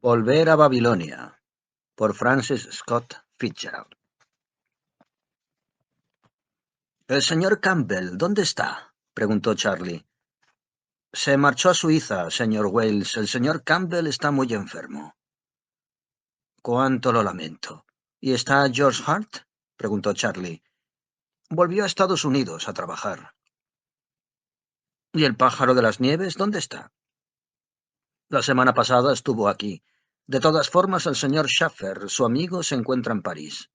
Volver a Babilonia, por Francis Scott Fitzgerald. El señor Campbell, ¿dónde está?, preguntó Charlie. Se marchó a Suiza, señor Wales. El señor Campbell está muy enfermo. Cuánto lo lamento. ¿Y está George Hart?, preguntó Charlie. Volvió a Estados Unidos a trabajar. ¿Y el pájaro de las nieves dónde está? La semana pasada estuvo aquí. De todas formas, el señor Schaffer, su amigo, se encuentra en París.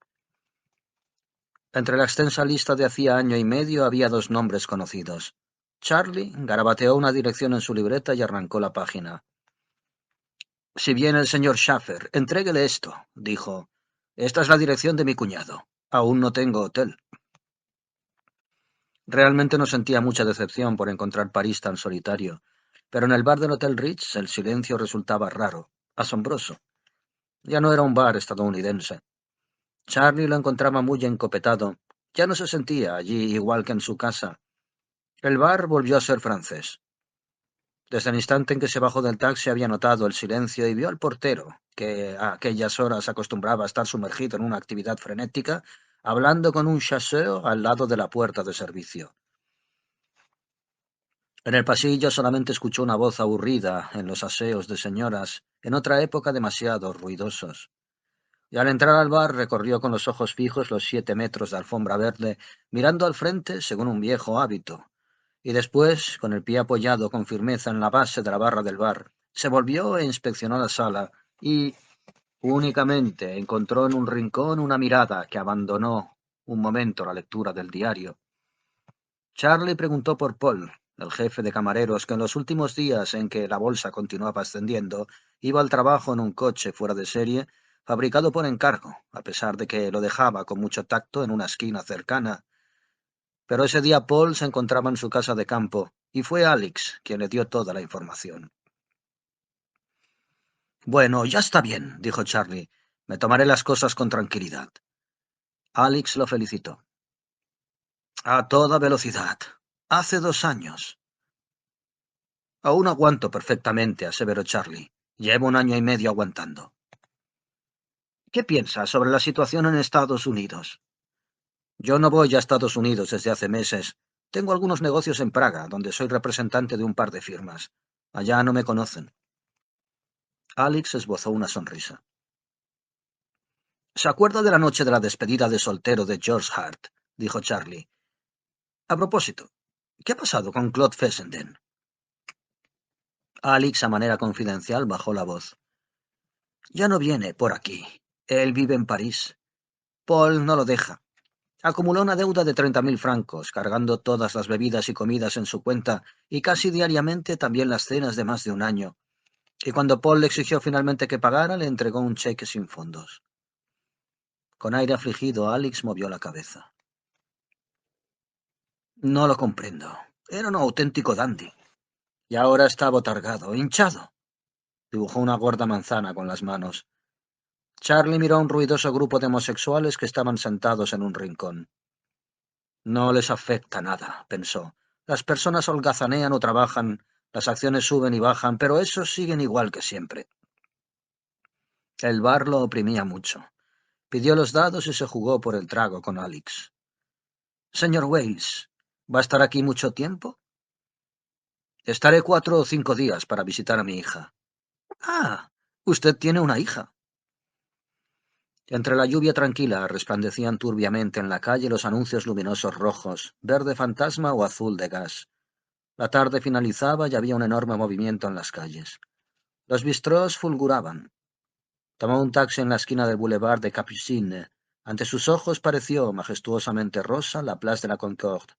Entre la extensa lista de hacía año y medio había dos nombres conocidos. Charlie garabateó una dirección en su libreta y arrancó la página. Si viene el señor Schaffer, entréguele esto, dijo. Esta es la dirección de mi cuñado. Aún no tengo hotel. Realmente no sentía mucha decepción por encontrar París tan solitario, pero en el bar del Hotel Ritz el silencio resultaba raro, asombroso. Ya no era un bar estadounidense. Charlie lo encontraba muy encopetado. Ya no se sentía allí igual que en su casa. El bar volvió a ser francés. Desde el instante en que se bajó del taxi había notado el silencio y vio al portero, que a aquellas horas acostumbraba a estar sumergido en una actividad frenética, hablando con un chasseur al lado de la puerta de servicio. En el pasillo solamente escuchó una voz aburrida en los aseos de señoras, en otra época demasiado ruidosos. Y al entrar al bar recorrió con los ojos fijos los 7 metros de alfombra verde, mirando al frente según un viejo hábito. Y después, con el pie apoyado con firmeza en la base de la barra del bar, se volvió e inspeccionó la sala y únicamente encontró en un rincón una mirada que abandonó un momento la lectura del diario. Charlie preguntó por Paul, el jefe de camareros, que en los últimos días en que la bolsa continuaba ascendiendo, iba al trabajo en un coche fuera de serie, fabricado por encargo, a pesar de que lo dejaba con mucho tacto en una esquina cercana. Pero ese día Paul se encontraba en su casa de campo, y fue Alex quien le dio toda la información. Bueno, ya está bien, dijo Charlie. Me tomaré las cosas con tranquilidad. Alex lo felicitó. A toda velocidad. Hace 2 años. Aún aguanto perfectamente, aseveró Charlie. Llevo 1 año y medio aguantando. ¿Qué piensas sobre la situación en Estados Unidos? Yo no voy a Estados Unidos desde hace meses. Tengo algunos negocios en Praga, donde soy representante de un par de firmas. Allá no me conocen. Alex esbozó una sonrisa. ¿Se acuerda de la noche de la despedida de soltero de George Hart?, dijo Charlie. A propósito, ¿qué ha pasado con Claude Fessenden? Alex, a manera confidencial, bajó la voz. Ya no viene por aquí. Él vive en París. Paul no lo deja. Acumuló una deuda de 30.000 francos, cargando todas las bebidas y comidas en su cuenta, y casi diariamente también las cenas de más de 1 año. Y cuando Paul le exigió finalmente que pagara, le entregó un cheque sin fondos. Con aire afligido, Alex movió la cabeza. No lo comprendo. Era un auténtico dandy. Y ahora está abotargado, hinchado. Dibujó una gorda manzana con las manos. Charlie miró a un ruidoso grupo de homosexuales que estaban sentados en un rincón. No les afecta nada, pensó. Las personas holgazanean o trabajan, las acciones suben y bajan, pero esos siguen igual que siempre. El bar lo oprimía mucho. Pidió los dados y se jugó por el trago con Alex. Señor Wales, ¿va a estar aquí mucho tiempo? Estaré 4 o 5 días para visitar a mi hija. Ah, usted tiene una hija. Entre la lluvia tranquila resplandecían turbiamente en la calle los anuncios luminosos rojos, verde fantasma o azul de gas. La tarde finalizaba y había un enorme movimiento en las calles. Los bistrós fulguraban. Tomó un taxi en la esquina del boulevard de Capucines. Ante sus ojos pareció majestuosamente rosa la Place de la Concorde.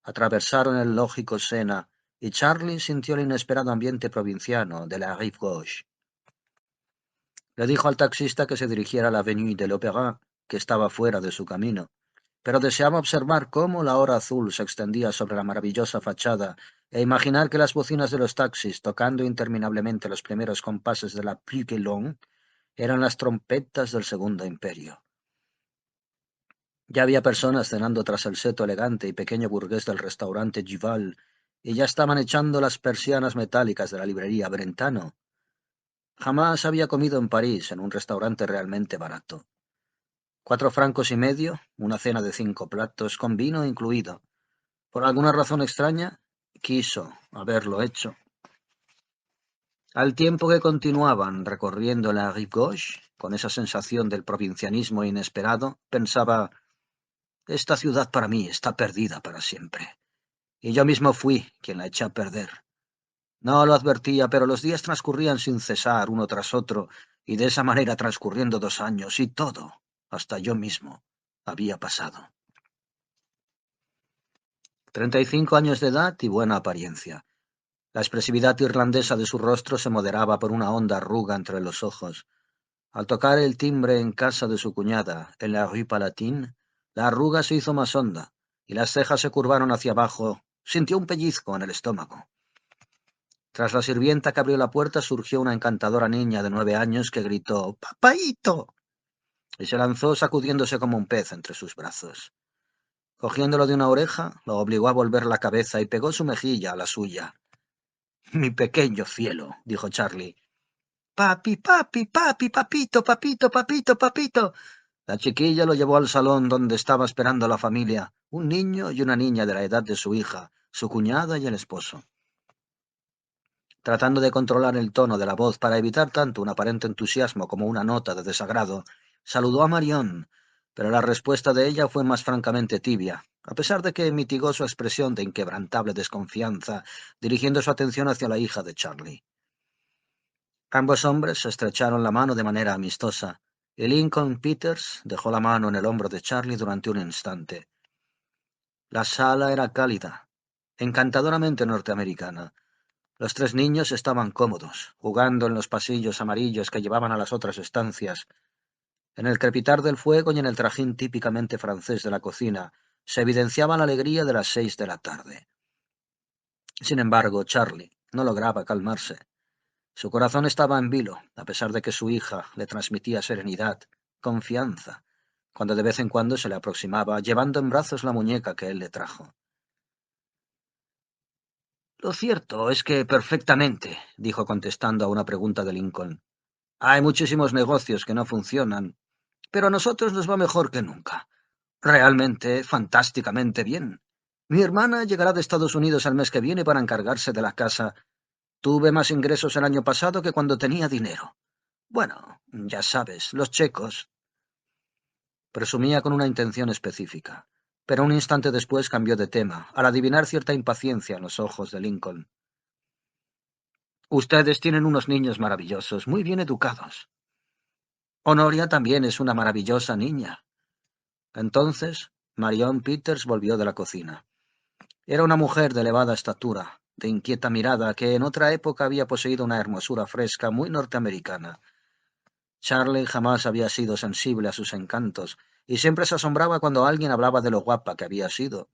Atravesaron el lógico Sena y Charlie sintió el inesperado ambiente provinciano de la Rive Gauche. Le dijo al taxista que se dirigiera a la Avenue de l'Opéra, que estaba fuera de su camino, pero deseaba observar cómo la hora azul se extendía sobre la maravillosa fachada e imaginar que las bocinas de los taxis, tocando interminablemente los primeros compases de la Plus que Long, eran las trompetas del Segundo Imperio. Ya había personas cenando tras el seto elegante y pequeño burgués del restaurante Duval, y ya estaban echando las persianas metálicas de la librería Brentano. Jamás había comido en París en un restaurante realmente barato. 4 francos y medio, una cena de 5 platos, con vino incluido. Por alguna razón extraña, quiso haberlo hecho. Al tiempo que continuaban recorriendo la Rive Gauche, con esa sensación del provincianismo inesperado, pensaba: esta ciudad para mí está perdida para siempre. Y yo mismo fui quien la eché a perder. No lo advertía, pero los días transcurrían sin cesar uno tras otro, y de esa manera transcurriendo 2 años, y todo, hasta yo mismo, había pasado. 35 años de edad y buena apariencia. La expresividad irlandesa de su rostro se moderaba por una honda arruga entre los ojos. Al tocar el timbre en casa de su cuñada, en la Rue Palatine, la arruga se hizo más honda, y las cejas se curvaron hacia abajo. Sintió un pellizco en el estómago. Tras la sirvienta que abrió la puerta surgió una encantadora niña de 9 años que gritó «¡Papaíto!» y se lanzó sacudiéndose como un pez entre sus brazos. Cogiéndolo de una oreja, lo obligó a volver la cabeza y pegó su mejilla a la suya. «Mi pequeño cielo», dijo Charlie. «Papi, papi, papi, papito, papito, papito, papito». La chiquilla lo llevó al salón donde estaba esperando la familia, un niño y una niña de la edad de su hija, su cuñada y el esposo. Tratando de controlar el tono de la voz para evitar tanto un aparente entusiasmo como una nota de desagrado, saludó a Marion, pero la respuesta de ella fue más francamente tibia, a pesar de que mitigó su expresión de inquebrantable desconfianza, dirigiendo su atención hacia la hija de Charlie. Ambos hombres se estrecharon la mano de manera amistosa, y Lincoln Peters dejó la mano en el hombro de Charlie durante un instante. La sala era cálida, encantadoramente norteamericana. Los 3 niños estaban cómodos, jugando en los pasillos amarillos que llevaban a las otras estancias. En el crepitar del fuego y en el trajín típicamente francés de la cocina se evidenciaba la alegría de las 6 de la tarde. Sin embargo, Charlie no lograba calmarse. Su corazón estaba en vilo, a pesar de que su hija le transmitía serenidad, confianza, cuando de vez en cuando se le aproximaba, llevando en brazos la muñeca que él le trajo. «Lo cierto es que perfectamente», dijo contestando a una pregunta de Lincoln. «Hay muchísimos negocios que no funcionan, pero a nosotros nos va mejor que nunca. Realmente, fantásticamente bien. Mi hermana llegará de Estados Unidos el mes que viene para encargarse de la casa. Tuve más ingresos el año pasado que cuando tenía dinero. Bueno, ya sabes, los checos». Presumía con una intención específica, pero un instante después cambió de tema, al adivinar cierta impaciencia en los ojos de Lincoln. «Ustedes tienen unos niños maravillosos, muy bien educados. Honoria también es una maravillosa niña». Entonces, Marion Peters volvió de la cocina. Era una mujer de elevada estatura, de inquieta mirada, que en otra época había poseído una hermosura fresca muy norteamericana. Charlie jamás había sido sensible a sus encantos, y siempre se asombraba cuando alguien hablaba de lo guapa que había sido.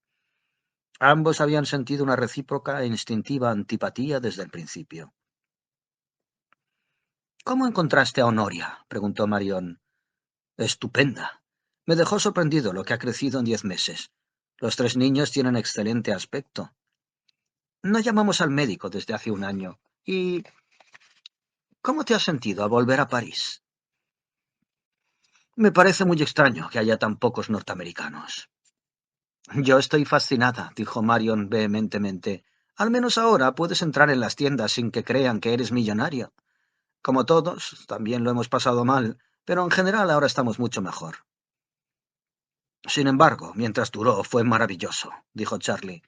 Ambos habían sentido una recíproca e instintiva antipatía desde el principio. «¿Cómo encontraste a Honoria?», preguntó Marion. «Estupenda. Me dejó sorprendido lo que ha crecido en 10 meses. Los 3 niños tienen excelente aspecto. No llamamos al médico desde hace un año. ¿Y cómo te has sentido al volver a París?» «Me parece muy extraño que haya tan pocos norteamericanos». «Yo estoy fascinada», dijo Marion vehementemente. «Al menos ahora puedes entrar en las tiendas sin que crean que eres millonario. Como todos, también lo hemos pasado mal, pero en general ahora estamos mucho mejor». «Sin embargo, mientras duró fue maravilloso», dijo Charlie.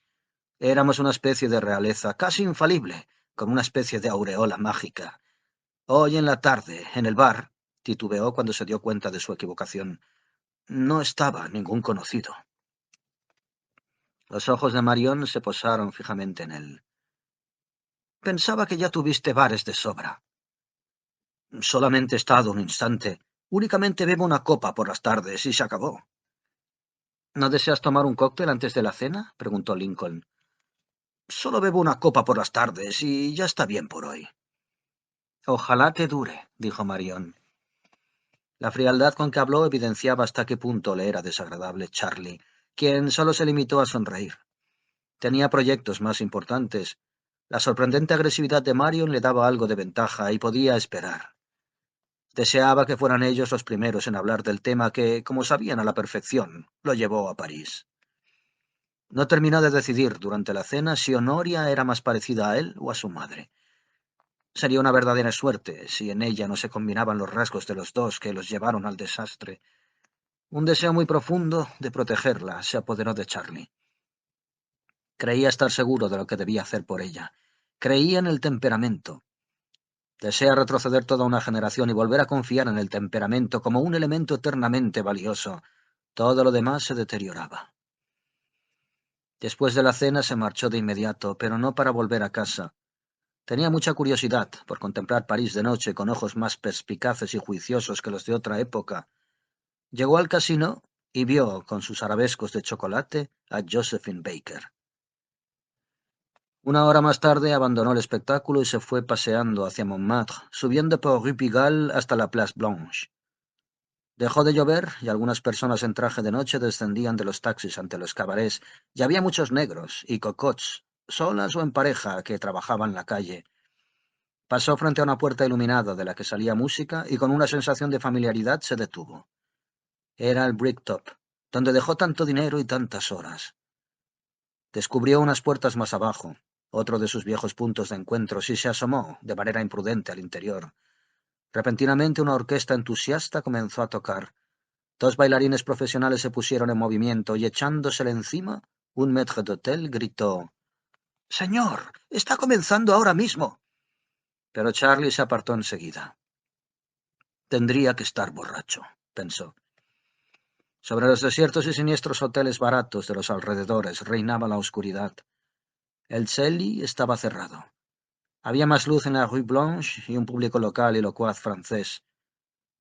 «Éramos una especie de realeza casi infalible, con una especie de aureola mágica. Hoy en la tarde, en el bar», titubeó cuando se dio cuenta de su equivocación, «no estaba ningún conocido». Los ojos de Marion se posaron fijamente en él. «Pensaba que ya tuviste bares de sobra». «Solamente he estado un instante. Únicamente bebo una copa por las tardes y se acabó». «¿No deseas tomar un cóctel antes de la cena?», preguntó Lincoln. «Solo bebo una copa por las tardes y ya está bien por hoy». «Ojalá te dure», dijo Marion. La frialdad con que habló evidenciaba hasta qué punto le era desagradable Charlie, quien solo se limitó a sonreír. Tenía proyectos más importantes. La sorprendente agresividad de Marion le daba algo de ventaja y podía esperar. Deseaba que fueran ellos los primeros en hablar del tema que, como sabían a la perfección, lo llevó a París. No terminó de decidir durante la cena si Honoria era más parecida a él o a su madre. Sería una verdadera suerte si en ella no se combinaban los rasgos de los dos que los llevaron al desastre. Un deseo muy profundo de protegerla se apoderó de Charlie. Creía estar seguro de lo que debía hacer por ella. Creía en el temperamento. Desea retroceder toda una generación y volver a confiar en el temperamento como un elemento eternamente valioso. Todo lo demás se deterioraba. Después de la cena se marchó de inmediato, pero no para volver a casa. Tenía mucha curiosidad por contemplar París de noche con ojos más perspicaces y juiciosos que los de otra época. Llegó al casino y vio, con sus arabescos de chocolate, a Josephine Baker. Una hora más tarde abandonó el espectáculo y se fue paseando hacia Montmartre, subiendo por Rue Pigalle hasta la Place Blanche. Dejó de llover y algunas personas en traje de noche descendían de los taxis ante los cabarets, y había muchos negros y cocottes, solas o en pareja, que trabajaban la calle. Pasó frente a una puerta iluminada de la que salía música y con una sensación de familiaridad se detuvo. Era el Bricktop, donde dejó tanto dinero y tantas horas. Descubrió unas puertas más abajo, otro de sus viejos puntos de encuentro, y se asomó, de manera imprudente, al interior. Repentinamente una orquesta entusiasta comenzó a tocar. Dos bailarines profesionales se pusieron en movimiento y, echándosele encima, un maître d'hôtel gritó: «¡Señor, está comenzando ahora mismo!». Pero Charlie se apartó enseguida. Tendría que estar borracho, pensó. Sobre los desiertos y siniestros hoteles baratos de los alrededores reinaba la oscuridad. El Celly estaba cerrado. Había más luz en la Rue Blanche y un público local y locuaz francés.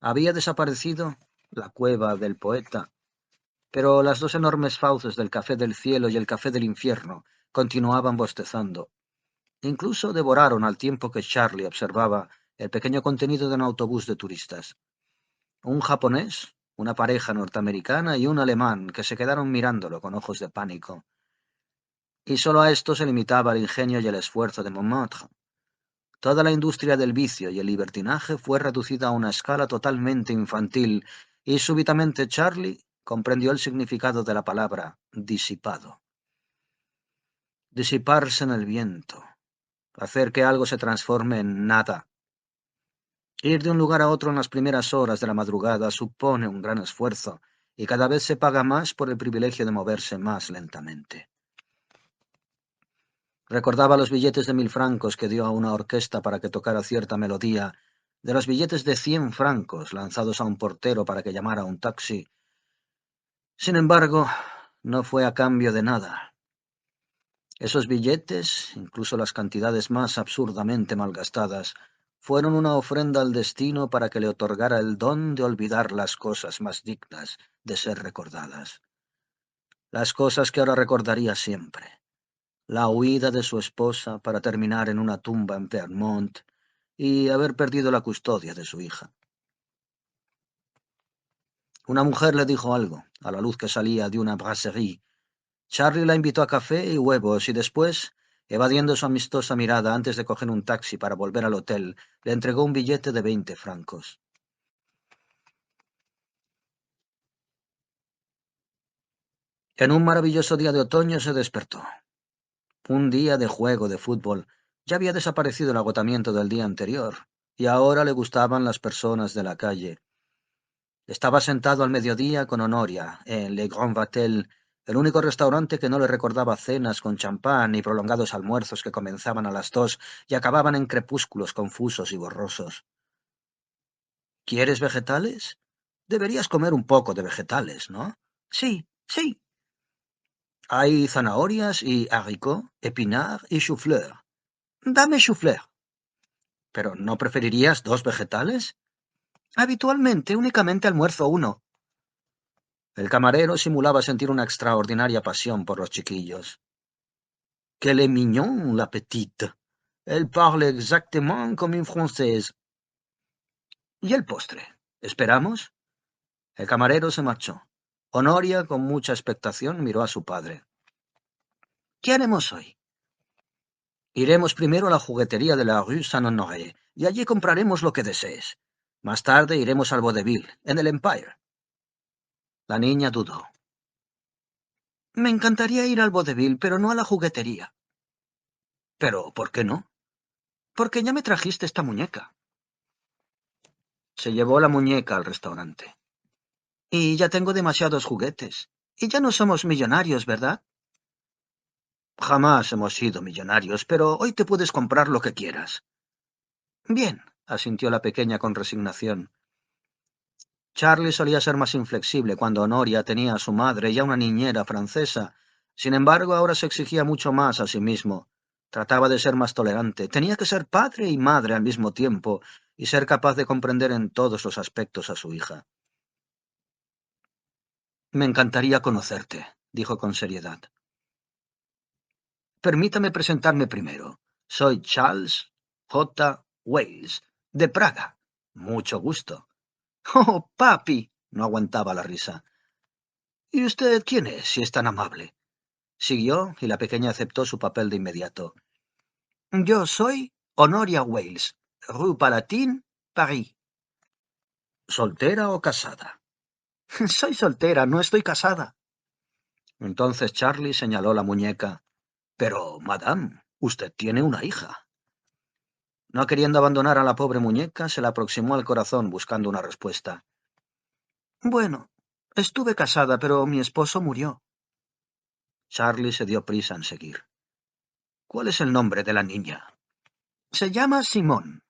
Había desaparecido la cueva del poeta, pero las dos enormes fauces del Café del Cielo y el Café del Infierno continuaban bostezando. Incluso devoraron, al tiempo que Charlie observaba, el pequeño contenido de un autobús de turistas. Un japonés, una pareja norteamericana y un alemán que se quedaron mirándolo con ojos de pánico. Y solo a esto se limitaba el ingenio y el esfuerzo de Montmartre. Toda la industria del vicio y el libertinaje fue reducida a una escala totalmente infantil, y súbitamente Charlie comprendió el significado de la palabra disipado. Disiparse en el viento, hacer que algo se transforme en nada. Ir de un lugar a otro en las primeras horas de la madrugada supone un gran esfuerzo, y cada vez se paga más por el privilegio de moverse más lentamente. Recordaba los billetes de 1000 francos que dio a una orquesta para que tocara cierta melodía, de los billetes de 100 francos lanzados a un portero para que llamara a un taxi. Sin embargo, no fue a cambio de nada. Esos billetes, incluso las cantidades más absurdamente malgastadas, fueron una ofrenda al destino para que le otorgara el don de olvidar las cosas más dignas de ser recordadas. Las cosas que ahora recordaría siempre. La huida de su esposa para terminar en una tumba en Vermont y haber perdido la custodia de su hija. Una mujer le dijo algo, a la luz que salía de una brasserie. Charlie la invitó a café y huevos y después, evadiendo su amistosa mirada antes de coger un taxi para volver al hotel, le entregó un billete de 20 francos. En un maravilloso día de otoño se despertó. Un día de juego de fútbol. Ya había desaparecido el agotamiento del día anterior, y ahora le gustaban las personas de la calle. Estaba sentado al mediodía con Honoria en Le Grand Vatel, el único restaurante que no le recordaba cenas con champán y prolongados almuerzos que comenzaban a las 2 y acababan en crepúsculos confusos y borrosos. ¿Quieres vegetales? Deberías comer un poco de vegetales, ¿no? Sí, sí. Hay zanahorias y haricots, épinards y chou-fleur. Dame chou-fleur. ¿Pero no preferirías 2 vegetales? Habitualmente únicamente almuerzo uno. El camarero simulaba sentir una extraordinaria pasión por los chiquillos. «Qu'elle est mignon, la petite. Elle parle exactement comme une française». ¿Y el postre? ¿Esperamos? El camarero se marchó. Honoria, con mucha expectación, miró a su padre. «¿Qué haremos hoy?» «Iremos primero a la juguetería de la Rue Saint-Honoré, y allí compraremos lo que desees. Más tarde iremos al vodevil, en el Empire. La niña dudó. Me encantaría ir al vodevil, pero no a la juguetería. ¿Pero por qué no? Porque ya me trajiste esta muñeca. Se llevó la muñeca al restaurante. Y ya tengo demasiados juguetes. Y ya no somos millonarios, ¿verdad? Jamás hemos sido millonarios, pero hoy te puedes comprar lo que quieras. Bien, asintió la pequeña con resignación. Charlie solía ser más inflexible cuando Honoria tenía a su madre y a una niñera francesa. Sin embargo, ahora se exigía mucho más a sí mismo. Trataba de ser más tolerante. Tenía que ser padre y madre al mismo tiempo y ser capaz de comprender en todos los aspectos a su hija. Me encantaría conocerte, dijo con seriedad. Permítame presentarme primero. Soy Charles J. Wales, de Praga. Mucho gusto. Oh, papi. No aguantaba la risa. ¿Y usted quién es, si es tan amable? Siguió, y la pequeña aceptó su papel de inmediato. Yo soy Honoria Wales, Rue Palatine, París. ¿Soltera o casada? Soy soltera, no estoy casada. Entonces Charlie señaló la muñeca. Pero, madame, usted tiene una hija. No queriendo abandonar a la pobre muñeca, se la aproximó al corazón buscando una respuesta. Bueno, estuve casada, pero mi esposo murió. Charlie se dio prisa en seguir. ¿Cuál es el nombre de la niña? Se llama Simón.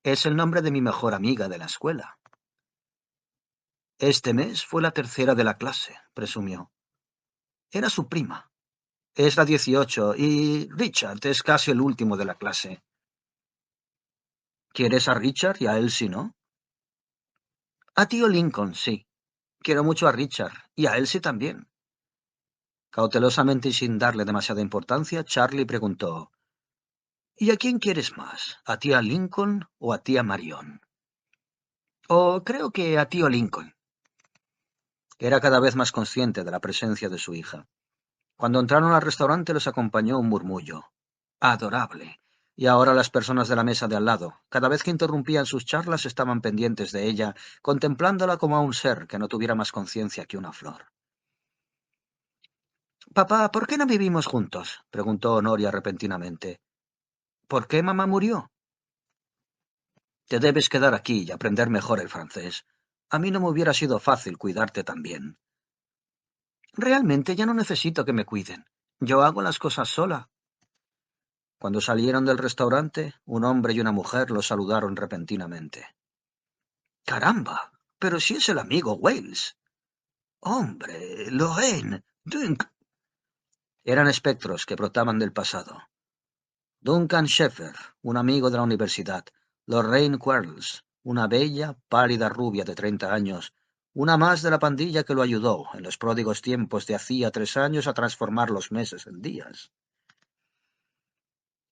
Es el nombre de mi mejor amiga de la escuela. Este mes fue la tercera de la clase, presumió. Era su prima. Es la 18 y Richard es casi el último de la clase. ¿Quieres a Richard y a Elsie, no? A tío Lincoln, sí. Quiero mucho a Richard y a Elsie también. Cautelosamente y sin darle demasiada importancia, Charlie preguntó: ¿Y a quién quieres más? ¿A tía Lincoln o a tía Marion? Oh, creo que a tío Lincoln. Era cada vez más consciente de la presencia de su hija. Cuando entraron al restaurante los acompañó un murmullo. Adorable. Y ahora las personas de la mesa de al lado, cada vez que interrumpían sus charlas, estaban pendientes de ella, contemplándola como a un ser que no tuviera más conciencia que una flor. Papá, ¿por qué no vivimos juntos? Preguntó Honoria repentinamente. ¿Por qué mamá murió? Te debes quedar aquí y aprender mejor el francés. A mí no me hubiera sido fácil cuidarte también. Realmente ya no necesito que me cuiden. Yo hago las cosas sola. Cuando salieron del restaurante, un hombre y una mujer los saludaron repentinamente. ¡Caramba! Pero si es el amigo Wales. ¡Hombre! Lorraine. Dunk. Eran espectros que brotaban del pasado. Duncan Sheffer, un amigo de la universidad. Lorraine Quarles, una bella, pálida rubia de 30 años. Una más de la pandilla que lo ayudó, en los pródigos tiempos de hacía 3 años, a transformar los meses en días.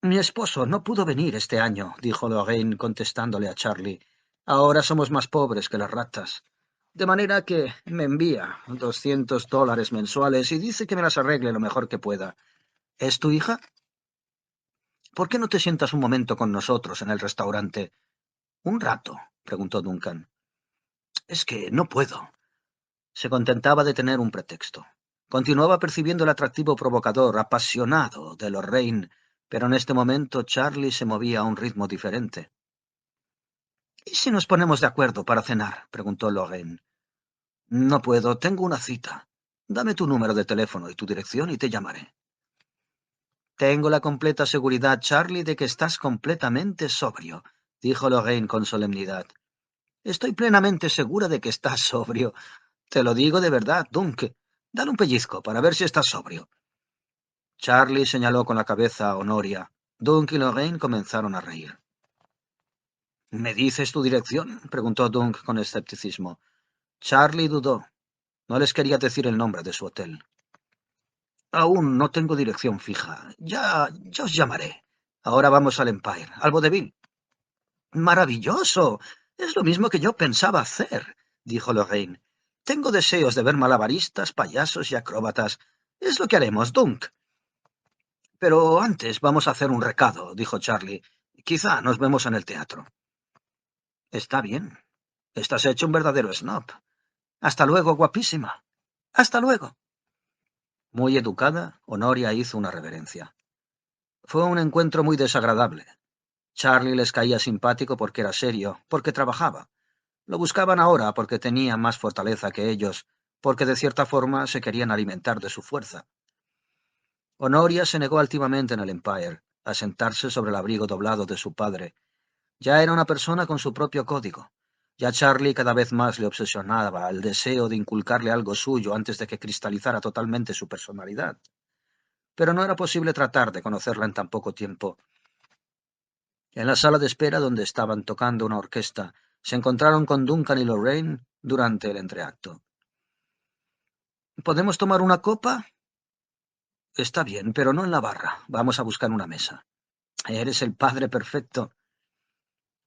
Mi esposo no pudo venir este año, dijo Lorraine contestándole a Charlie. Ahora somos más pobres que las ratas. De manera que me envía $200 mensuales y dice que me las arregle lo mejor que pueda. ¿Es tu hija? ¿Por qué no te sientas un momento con nosotros en el restaurante? ¿Un rato? Preguntó Duncan. Es que no puedo. Se contentaba de tener un pretexto. Continuaba percibiendo el atractivo provocador, apasionado de Lorraine, pero en este momento Charlie se movía a un ritmo diferente. ¿Y si nos ponemos de acuerdo para cenar? Preguntó Lorraine. No puedo, tengo una cita. Dame tu número de teléfono y tu dirección y te llamaré. Tengo la completa seguridad, Charlie, de que estás completamente sobrio, dijo Lorraine con solemnidad. Estoy plenamente segura de que estás sobrio. Te lo digo de verdad, Dunk. Dale un pellizco para ver si estás sobrio. Charlie señaló con la cabeza a Honoria. Dunk y Lorraine comenzaron a reír. ¿Me dices tu dirección? Preguntó Dunk con escepticismo. Charlie dudó. No les quería decir el nombre de su hotel. Aún no tengo dirección fija. Ya os llamaré. Ahora vamos al Empire, al vodevil. ¡Maravilloso! Es lo mismo que yo pensaba hacer, dijo Lorraine. Tengo deseos de ver malabaristas, payasos y acróbatas. Es lo que haremos, Dunk. Pero antes vamos a hacer un recado, dijo Charlie. Quizá nos vemos en el teatro. Está bien. Estás hecho un verdadero snob. Hasta luego, guapísima. Hasta luego. Muy educada, Honoria hizo una reverencia. Fue un encuentro muy desagradable. Charlie les caía simpático porque era serio, porque trabajaba. Lo buscaban ahora porque tenía más fortaleza que ellos, porque de cierta forma se querían alimentar de su fuerza. Honoria se negó altivamente en el Empire, a sentarse sobre el abrigo doblado de su padre. Ya era una persona con su propio código. Ya Charlie cada vez más le obsesionaba el deseo de inculcarle algo suyo antes de que cristalizara totalmente su personalidad. Pero no era posible tratar de conocerla en tan poco tiempo. En la sala de espera, donde estaban tocando una orquesta, se encontraron con Duncan y Lorraine durante el entreacto. ¿Podemos tomar una copa? Está bien, pero no en la barra. Vamos a buscar una mesa. Eres el padre perfecto.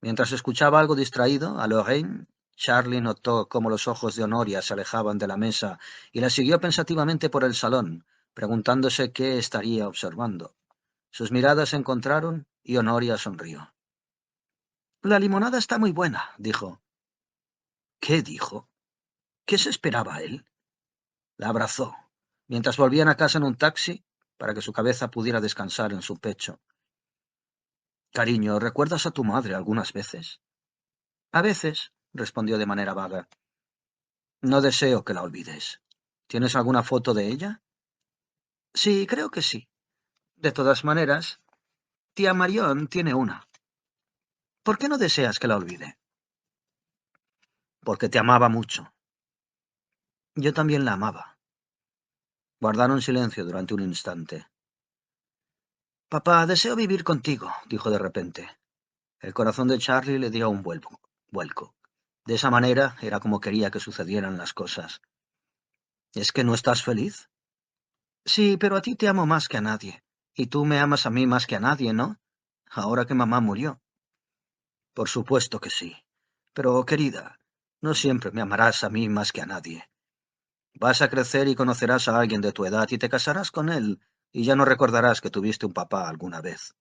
Mientras escuchaba algo distraído a Lorraine, Charlie notó cómo los ojos de Honoria se alejaban de la mesa y la siguió pensativamente por el salón, preguntándose qué estaría observando. Sus miradas se encontraron y Honoria sonrió. La limonada está muy buena, dijo. ¿Qué dijo? ¿Qué se esperaba él? La abrazó, mientras volvían a casa en un taxi, para que su cabeza pudiera descansar en su pecho. Cariño, ¿recuerdas a tu madre algunas veces? A veces, respondió de manera vaga. No deseo que la olvides. ¿Tienes alguna foto de ella? Sí, creo que sí. De todas maneras, tía Marion tiene una. ¿Por qué no deseas que la olvide? Porque te amaba mucho. Yo también la amaba. Guardaron silencio durante un instante. Papá, deseo vivir contigo, dijo de repente. El corazón de Charlie le dio un vuelco. De esa manera era como quería que sucedieran las cosas. ¿Es que no estás feliz? Sí, pero a ti te amo más que a nadie. Y tú me amas a mí más que a nadie, ¿no? Ahora que mamá murió. Por supuesto que sí. Pero, querida, no siempre me amarás a mí más que a nadie. Vas a crecer y conocerás a alguien de tu edad y te casarás con él, y ya no recordarás que tuviste un papá alguna vez.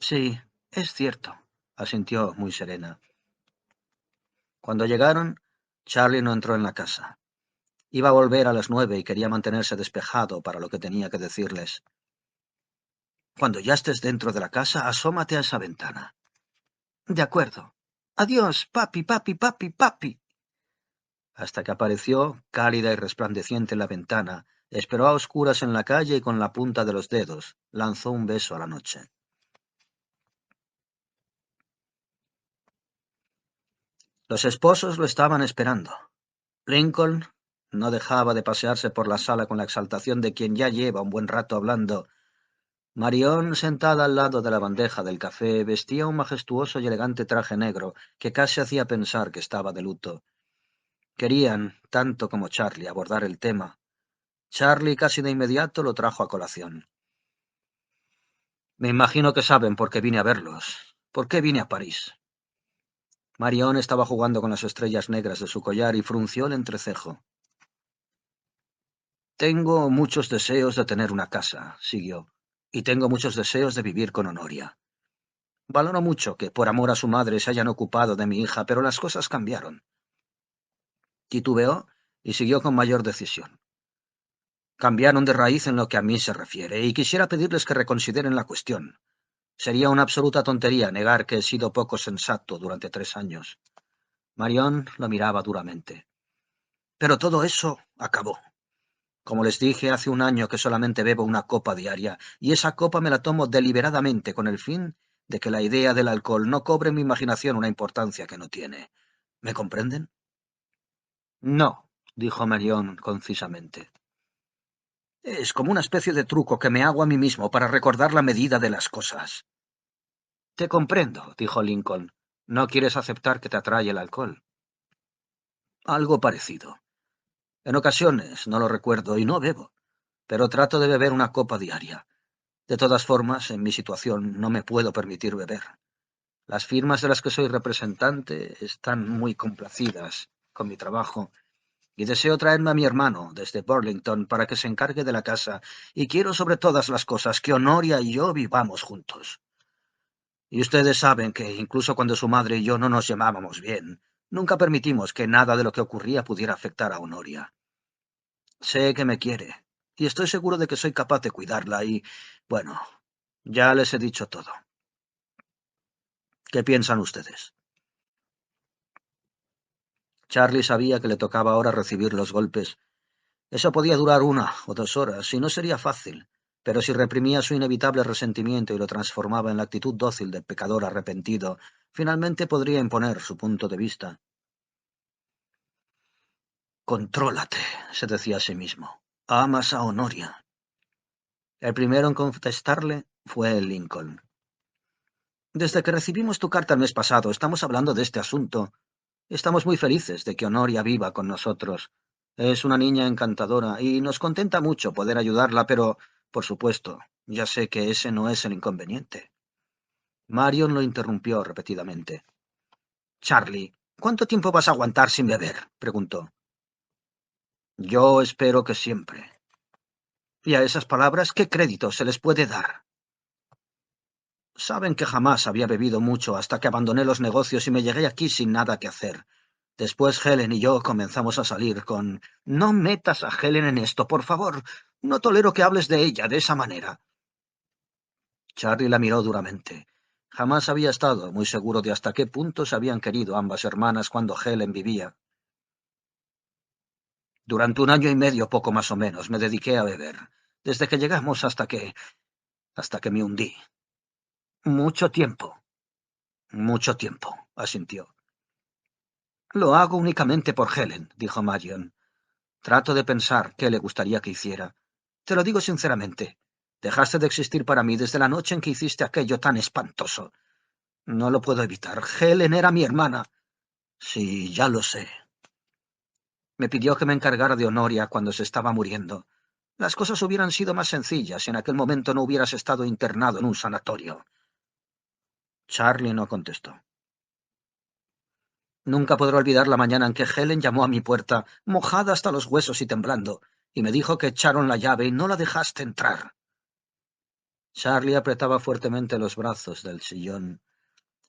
Sí, es cierto, asintió muy serena. Cuando llegaron, Charlie no entró en la casa. Iba a volver a las 9 y quería mantenerse despejado para lo que tenía que decirles. Cuando ya estés dentro de la casa, asómate a esa ventana. De acuerdo. Adiós, papi, papi, papi, papi. Hasta que apareció, cálida y resplandeciente en la ventana, esperó a oscuras en la calle y con la punta de los dedos lanzó un beso a la noche. Los esposos lo estaban esperando. Lincoln no dejaba de pasearse por la sala con la exaltación de quien ya lleva un buen rato hablando. Marion, sentada al lado de la bandeja del café, vestía un majestuoso y elegante traje negro que casi hacía pensar que estaba de luto. Querían, tanto como Charlie, abordar el tema. Charlie casi de inmediato lo trajo a colación. Me imagino que saben por qué vine a verlos. ¿Por qué vine a París? Marion estaba jugando con las estrellas negras de su collar y frunció el entrecejo. Tengo muchos deseos de tener una casa, siguió, y tengo muchos deseos de vivir con Honoria. Valoro mucho que, por amor a su madre, se hayan ocupado de mi hija, pero las cosas cambiaron. Titubeó y siguió con mayor decisión. Cambiaron de raíz en lo que a mí se refiere, y quisiera pedirles que reconsideren la cuestión. Sería una absoluta tontería negar que he sido poco sensato durante 3 años. Marion lo miraba duramente. Pero todo eso acabó. Como les dije, hace un año que solamente bebo una copa diaria, y esa copa me la tomo deliberadamente con el fin de que la idea del alcohol no cobre en mi imaginación una importancia que no tiene. ¿Me comprenden? No, dijo Marion concisamente. Es como una especie de truco que me hago a mí mismo para recordar la medida de las cosas. Te comprendo, dijo Lincoln. No quieres aceptar que te atrae el alcohol. Algo parecido. En ocasiones no lo recuerdo y no bebo, pero trato de beber una copa diaria. De todas formas, en mi situación no me puedo permitir beber. Las firmas de las que soy representante están muy complacidas con mi trabajo y deseo traerme a mi hermano desde Burlington para que se encargue de la casa y quiero sobre todas las cosas que Honoria y yo vivamos juntos. Y ustedes saben que incluso cuando su madre y yo no nos llamábamos bien, Nunca permitimos que nada de lo que ocurría pudiera afectar a Honoria. Sé que me quiere, y estoy seguro de que soy capaz de cuidarla y, bueno, ya les he dicho todo. ¿Qué piensan ustedes? Charlie sabía que le tocaba ahora recibir los golpes. Eso podía durar 1 o 2 horas, y no sería fácil, pero si reprimía su inevitable resentimiento y lo transformaba en la actitud dócil del pecador arrepentido, finalmente podría imponer su punto de vista. Contrólate, se decía a sí mismo. Amas a Honoria. El primero en contestarle fue el Lincoln. Desde que recibimos tu carta el mes pasado, estamos hablando de este asunto. Estamos muy felices de que Honoria viva con nosotros. Es una niña encantadora y nos contenta mucho poder ayudarla, pero, por supuesto, ya sé que ese no es el inconveniente. Marion lo interrumpió repetidamente. Charlie, ¿cuánto tiempo vas a aguantar sin beber? Preguntó. Yo espero que siempre. Y a esas palabras, ¿qué crédito se les puede dar? Saben que jamás había bebido mucho hasta que abandoné los negocios y me llegué aquí sin nada que hacer. Después Helen y yo comenzamos a salir con... No metas a Helen en esto, por favor. No tolero que hables de ella de esa manera. Charlie la miró duramente. Jamás había estado muy seguro de hasta qué punto se habían querido ambas hermanas cuando Helen vivía. Durante 1 año y medio, poco más o menos, me dediqué a beber. Desde que llegamos hasta que me hundí. Mucho tiempo. Mucho tiempo, asintió. Lo hago únicamente por Helen, dijo Marion. Trato de pensar qué le gustaría que hiciera. Te lo digo sinceramente. Dejaste de existir para mí desde la noche en que hiciste aquello tan espantoso. No lo puedo evitar. Helen era mi hermana. Sí, ya lo sé. Me pidió que me encargara de Honoria cuando se estaba muriendo. Las cosas hubieran sido más sencillas si en aquel momento no hubieras estado internado en un sanatorio. Charlie no contestó. Nunca podré olvidar la mañana en que Helen llamó a mi puerta, mojada hasta los huesos y temblando, y me dijo que echaron la llave y no la dejaste entrar. Charlie apretaba fuertemente los brazos del sillón.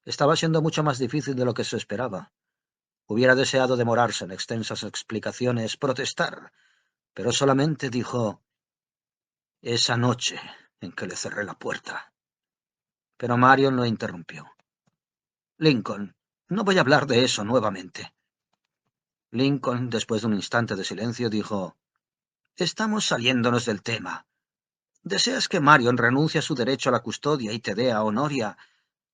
Estaba siendo mucho más difícil de lo que se esperaba. Hubiera deseado demorarse en extensas explicaciones, protestar, pero solamente dijo esa noche en que le cerré la puerta. Pero Marion lo interrumpió. Lincoln, no voy a hablar de eso nuevamente. Lincoln, después de un instante de silencio, dijo: Estamos saliéndonos del tema. ¿Deseas que Marion renuncie a su derecho a la custodia y te dé a Honoria?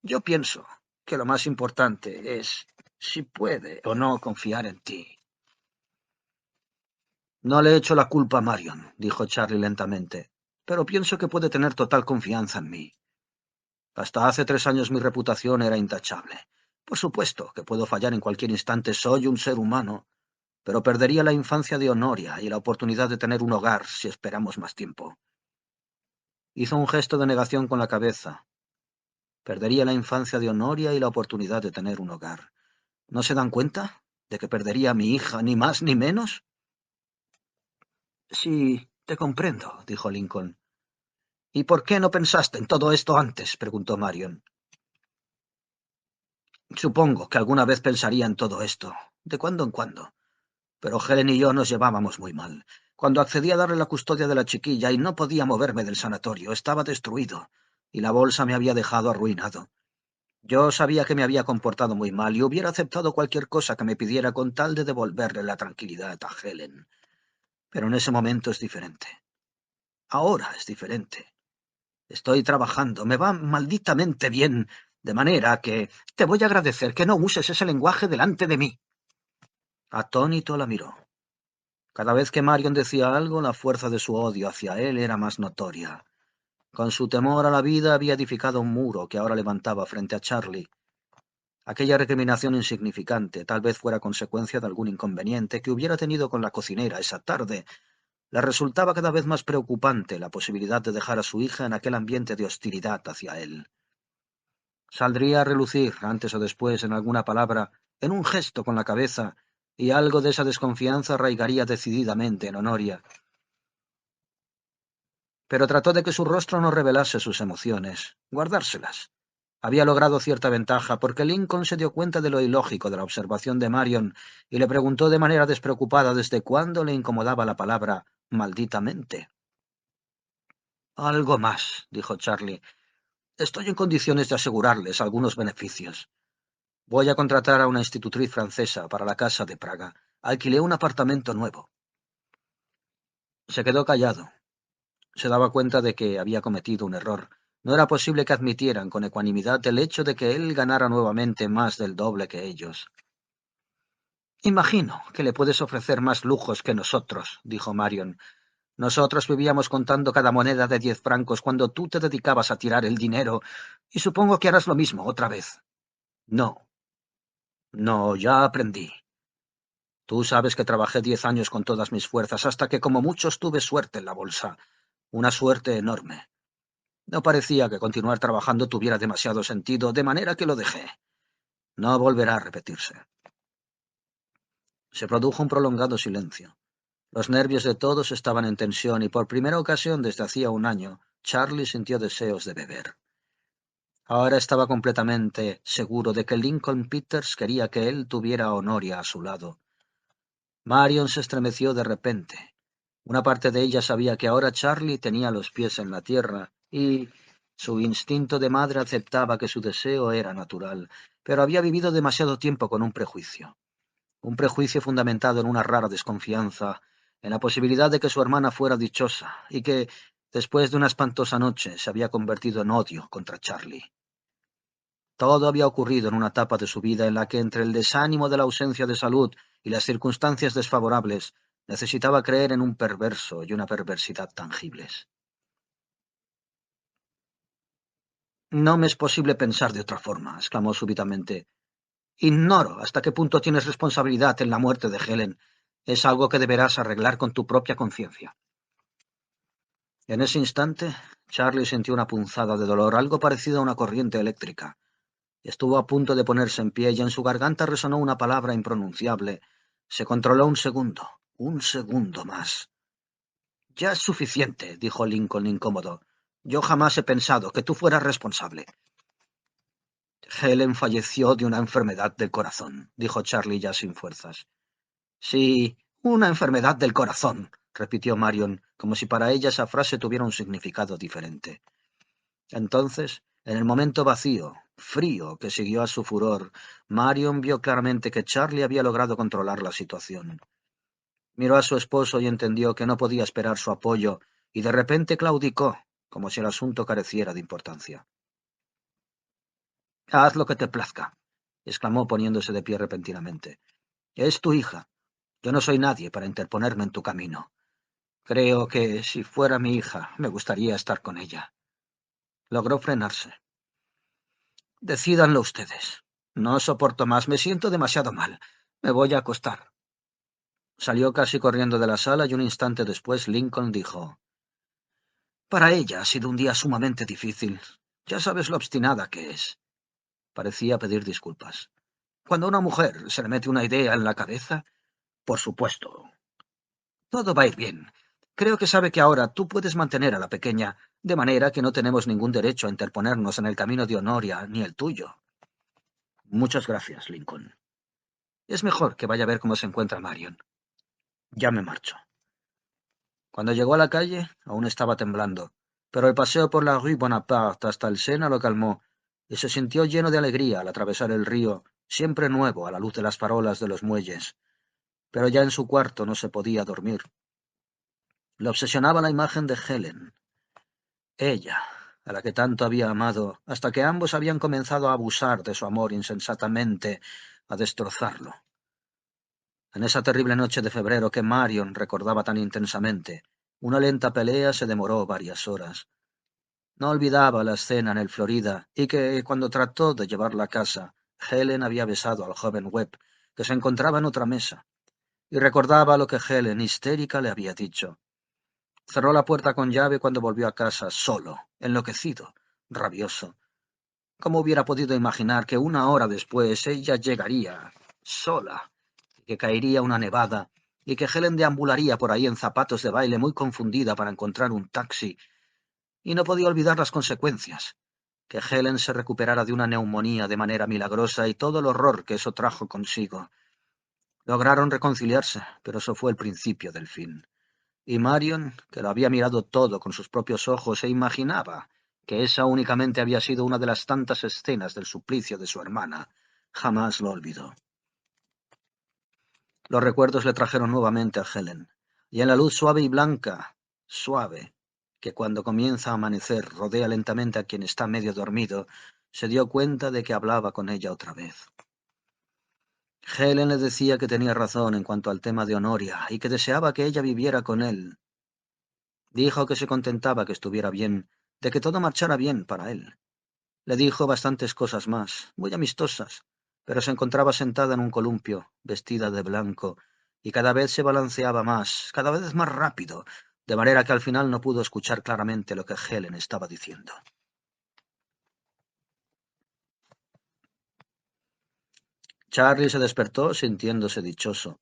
Yo pienso que lo más importante es si puede o no confiar en ti. No le echo la culpa a Marion, dijo Charlie lentamente, pero pienso que puede tener total confianza en mí. Hasta hace 3 años mi reputación era intachable. Por supuesto que puedo fallar en cualquier instante, soy un ser humano, pero perdería la infancia de Honoria y la oportunidad de tener un hogar si esperamos más tiempo. Hizo un gesto de negación con la cabeza. Perdería la infancia de Honoria y la oportunidad de tener un hogar. ¿No se dan cuenta de que perdería a mi hija, ni más ni menos? Sí, te comprendo, dijo Lincoln. ¿Y por qué no pensaste en todo esto antes? Preguntó Marion. Supongo que alguna vez pensaría en todo esto, de cuando en cuando. Pero Helen y yo nos llevábamos muy mal. Cuando accedí a darle la custodia de la chiquilla y no podía moverme del sanatorio, estaba destruido, y la bolsa me había dejado arruinado. Yo sabía que me había comportado muy mal y hubiera aceptado cualquier cosa que me pidiera con tal de devolverle la tranquilidad a Helen. Pero en ese momento es diferente. Ahora es diferente. Estoy trabajando, me va malditamente bien, de manera que te voy a agradecer que no uses ese lenguaje delante de mí. Atónito la miró. Cada vez que Marion decía algo, la fuerza de su odio hacia él era más notoria. Con su temor a la vida había edificado un muro que ahora levantaba frente a Charlie. Aquella recriminación insignificante tal vez fuera consecuencia de algún inconveniente que hubiera tenido con la cocinera esa tarde. Le resultaba cada vez más preocupante la posibilidad de dejar a su hija en aquel ambiente de hostilidad hacia él. Saldría a relucir, antes o después, en alguna palabra, en un gesto con la cabeza, y algo de esa desconfianza arraigaría decididamente en Honoria. Pero trató de que su rostro no revelase sus emociones, guardárselas. Había logrado cierta ventaja porque Lincoln se dio cuenta de lo ilógico de la observación de Marion y le preguntó de manera despreocupada desde cuándo le incomodaba la palabra malditamente. Algo más, dijo Charlie. Estoy en condiciones de asegurarles algunos beneficios. Voy a contratar a una institutriz francesa para la casa de Praga. Alquilé un apartamento nuevo. Se quedó callado. Se daba cuenta de que había cometido un error. No era posible que admitieran con ecuanimidad el hecho de que él ganara nuevamente más del doble que ellos. Imagino que le puedes ofrecer más lujos que nosotros, dijo Marion. Nosotros vivíamos contando cada moneda de 10 francos cuando tú te dedicabas a tirar el dinero, y supongo que harás lo mismo otra vez. No, no, ya aprendí. Tú sabes que trabajé 10 años con todas mis fuerzas, hasta que como muchos tuve suerte en la bolsa. Una suerte enorme. No parecía que continuar trabajando tuviera demasiado sentido, de manera que lo dejé. No volverá a repetirse. Se produjo un prolongado silencio. Los nervios de todos estaban en tensión y por primera ocasión desde hacía un año, Charlie sintió deseos de beber. Ahora estaba completamente seguro de que Lincoln Peters quería que él tuviera a Honoria a su lado. Marion se estremeció de repente. Una parte de ella sabía que ahora Charlie tenía los pies en la tierra y su instinto de madre aceptaba que su deseo era natural, pero había vivido demasiado tiempo con un prejuicio fundamentado en una rara desconfianza, en la posibilidad de que su hermana fuera dichosa y que, después de una espantosa noche, se había convertido en odio contra Charlie. Todo había ocurrido en una etapa de su vida en la que, entre el desánimo de la ausencia de salud y las circunstancias desfavorables, necesitaba creer en un perverso y una perversidad tangibles. No me es posible pensar de otra forma, exclamó súbitamente. Ignoro hasta qué punto tienes responsabilidad en la muerte de Helen. Es algo que deberás arreglar con tu propia conciencia. En ese instante, Charlie sintió una punzada de dolor, algo parecido a una corriente eléctrica. Estuvo a punto de ponerse en pie y en su garganta resonó una palabra impronunciable. Se controló un segundo más. Ya es suficiente, dijo Lincoln incómodo. Yo jamás he pensado que tú fueras responsable. Helen falleció de una enfermedad del corazón, dijo Charlie ya sin fuerzas. Sí, una enfermedad del corazón, repitió Marion, como si para ella esa frase tuviera un significado diferente. Entonces, en el momento vacío, frío, que siguió a su furor, Marion vio claramente que Charlie había logrado controlar la situación. Miró a su esposo y entendió que no podía esperar su apoyo, y de repente claudicó, como si el asunto careciera de importancia. «Haz lo que te plazca», exclamó poniéndose de pie repentinamente. «Es tu hija. Yo no soy nadie para interponerme en tu camino. Creo que, si fuera mi hija, me gustaría estar con ella». Logró frenarse. «Decídanlo ustedes. No soporto más. Me siento demasiado mal. Me voy a acostar». Salió casi corriendo de la sala y un instante después Lincoln dijo: «Para ella ha sido un día sumamente difícil. Ya sabes lo obstinada que es». Parecía pedir disculpas. «Cuando a una mujer se le mete una idea en la cabeza, por supuesto. Todo va a ir bien. Creo que sabe que ahora tú puedes mantener a la pequeña, de manera que no tenemos ningún derecho a interponernos en el camino de Honoria ni el tuyo». «Muchas gracias, Lincoln. Es mejor que vaya a ver cómo se encuentra Marion. Ya me marcho». Cuando llegó a la calle, aún estaba temblando, pero el paseo por la Rue Bonaparte hasta el Sena lo calmó, y se sintió lleno de alegría al atravesar el río, siempre nuevo a la luz de las farolas de los muelles. Pero ya en su cuarto no se podía dormir. Le obsesionaba la imagen de Helen. Ella, a la que tanto había amado, hasta que ambos habían comenzado a abusar de su amor insensatamente, a destrozarlo. En esa terrible noche de febrero que Marion recordaba tan intensamente, una lenta pelea se demoró varias horas. No olvidaba la escena en el Florida y que, cuando trató de llevarla a casa, Helen había besado al joven Webb, que se encontraba en otra mesa, y recordaba lo que Helen, histérica, le había dicho. Cerró la puerta con llave cuando volvió a casa, solo, enloquecido, rabioso. ¿Cómo hubiera podido imaginar que una hora después ella llegaría, sola, y que caería una nevada, y que Helen deambularía por ahí en zapatos de baile muy confundida para encontrar un taxi? Y no podía olvidar las consecuencias. que Helen se recuperara de una neumonía de manera milagrosa y todo el horror que eso trajo consigo. Lograron reconciliarse, pero eso fue el principio del fin. Y Marion, que lo había mirado todo con sus propios ojos e imaginaba que esa únicamente había sido una de las tantas escenas del suplicio de su hermana, jamás lo olvidó. Los recuerdos le trajeron nuevamente a Helen, y en la luz suave y blanca, suave, que cuando comienza a amanecer rodea lentamente a quien está medio dormido, se dio cuenta de que hablaba con ella otra vez. Helen le decía que tenía razón en cuanto al tema de Honoria y que deseaba que ella viviera con él. Dijo que se contentaba que estuviera bien, de que todo marchara bien para él. Le dijo bastantes cosas más, muy amistosas, pero se encontraba sentada en un columpio, vestida de blanco, y cada vez se balanceaba más, cada vez más rápido, de manera que al final no pudo escuchar claramente lo que Helen estaba diciendo. Charlie se despertó sintiéndose dichoso.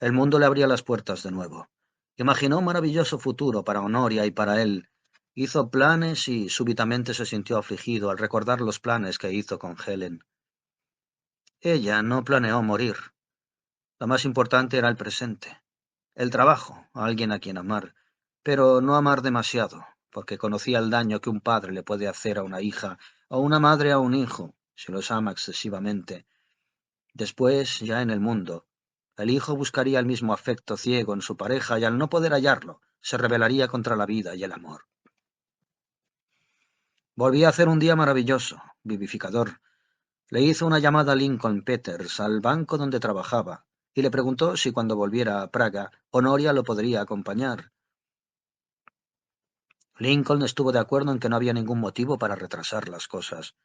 El mundo le abría las puertas de nuevo. Imaginó un maravilloso futuro para Honoria y para él. Hizo planes y súbitamente se sintió afligido al recordar los planes que hizo con Helen. Ella no planeó morir. Lo más importante era el presente. El trabajo, alguien a quien amar, pero no amar demasiado, porque conocía el daño que un padre le puede hacer a una hija o una madre a un hijo, si los ama excesivamente. Después, ya en el mundo, el hijo buscaría el mismo afecto ciego en su pareja y al no poder hallarlo, se rebelaría contra la vida y el amor. Volvía a hacer un día maravilloso, vivificador. Le hizo una llamada a Lincoln Peters, al banco donde trabajaba, y le preguntó si cuando volviera a Praga, Honoria lo podría acompañar. Lincoln estuvo de acuerdo en que no había ningún motivo para retrasar las cosas.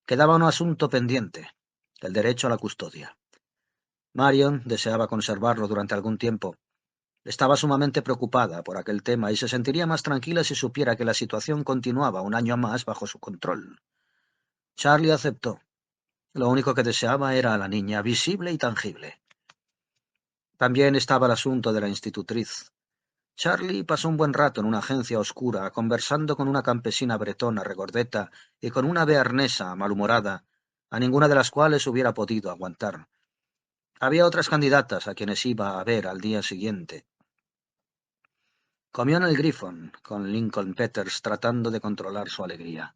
Quedaba un asunto pendiente, el derecho a la custodia. Marion deseaba conservarlo durante algún tiempo. Estaba sumamente preocupada por aquel tema y se sentiría más tranquila si supiera que la situación continuaba un año más bajo su control. Charlie aceptó. Lo único que deseaba era a la niña, visible y tangible. También estaba el asunto de la institutriz. Charlie pasó un buen rato en una agencia oscura, conversando con una campesina bretona regordeta y con una bearnesa malhumorada, a ninguna de las cuales hubiera podido aguantar. Había otras candidatas a quienes iba a ver al día siguiente. Comió en el Griffon, con Lincoln Peters tratando de controlar su alegría.